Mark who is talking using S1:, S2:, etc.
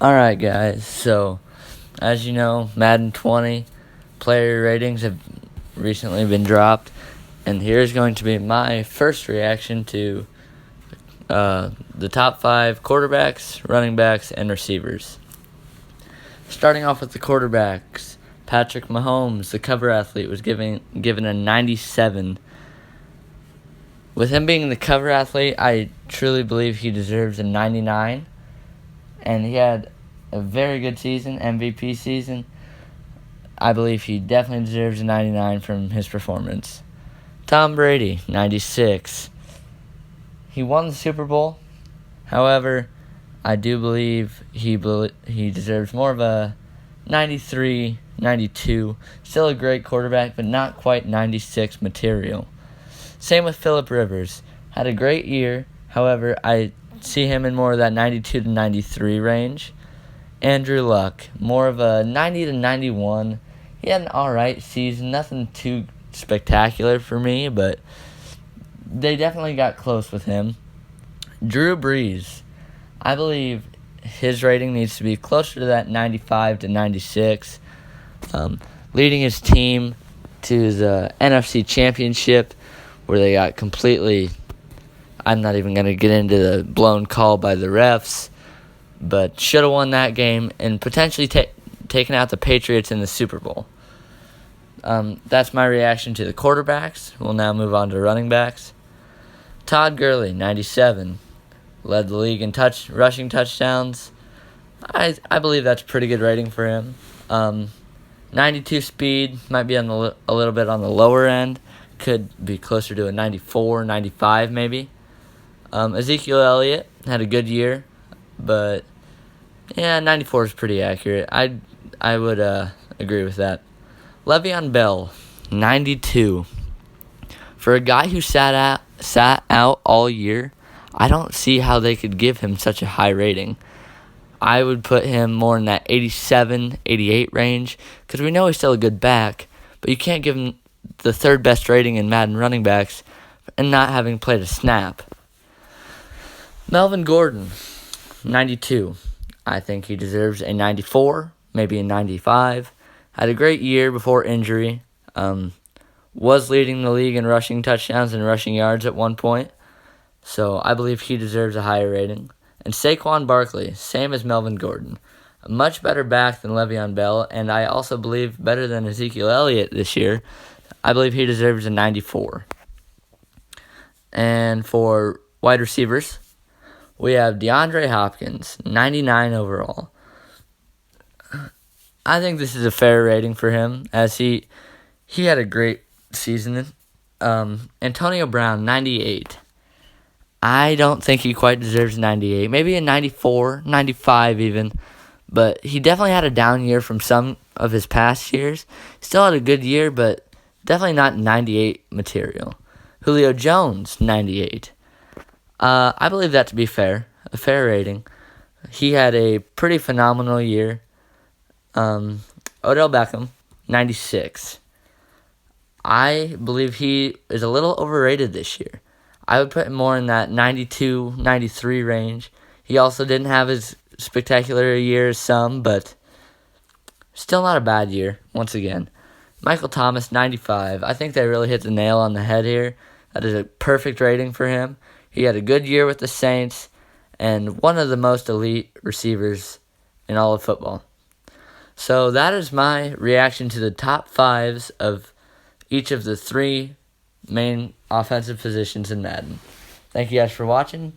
S1: Alright, guys, so as you know, Madden 20 player ratings have recently been dropped, and here's going to be my first reaction to the top 5 quarterbacks, running backs, and receivers. Starting off with the quarterbacks, Patrick Mahomes, the cover athlete, was given a 97. With him being the cover athlete, I truly believe he deserves a 99. And he had a very good season, MVP season. I believe he definitely deserves a 99 from his performance. Tom Brady, 96. He won the Super Bowl. However, I do believe he deserves more of a 93, 92. Still a great quarterback, but not quite 96 material. Same with Phillip Rivers. Had a great year. However, I see him in more of that 92 to 93 range. Andrew Luck, more of a 90 to 91. He had an alright season, nothing too spectacular for me, but they definitely got close with him. Drew Brees, I believe his rating needs to be closer to that 95 to 96. Leading his team to the NFC Championship, where they got completely... I'm not even going to get into the blown call by the refs, but should have won that game and potentially taken out the Patriots in the Super Bowl. That's my reaction to the quarterbacks. We'll now move on to running backs. Todd Gurley, 97, led the league in rushing touchdowns. I believe that's a pretty good rating for him. 92 speed might be a little bit on the lower end. Could be closer to a 94, 95 maybe. Ezekiel Elliott had a good year, but yeah, 94 is pretty accurate. I would agree with that. Le'Veon Bell, 92. For a guy who sat out all year, I don't see how they could give him such a high rating. I would put him more in that 87, 88 range, because we know he's still a good back, but you can't give him the third best rating in Madden running backs and not having played a snap. Melvin Gordon, 92. I think he deserves a 94, maybe a 95. Had a great year before injury. Was leading the league in rushing touchdowns and rushing yards at one point. So I believe he deserves a higher rating. And Saquon Barkley, same as Melvin Gordon. A much better back than Le'Veon Bell, and I also believe better than Ezekiel Elliott this year. I believe he deserves a 94. And for wide receivers, we have DeAndre Hopkins, 99 overall. I think this is a fair rating for him, as he had a great season. Antonio Brown, 98. I don't think he quite deserves 98. Maybe a 94, 95 even. But he definitely had a down year from some of his past years. Still had a good year, but definitely not 98 material. Julio Jones, 98. I believe that to be fair, a fair rating. He had a pretty phenomenal year. Odell Beckham, 96. I believe he is a little overrated this year. I would put him more in that 92, 93 range. He also didn't have as spectacular a year as some, but still not a bad year, once again. Michael Thomas, 95. I think they really hit the nail on the head here. That is a perfect rating for him. He had a good year with the Saints and one of the most elite receivers in all of football. So that is my reaction to the top fives of each of the 3 main offensive positions in Madden. Thank you guys for watching.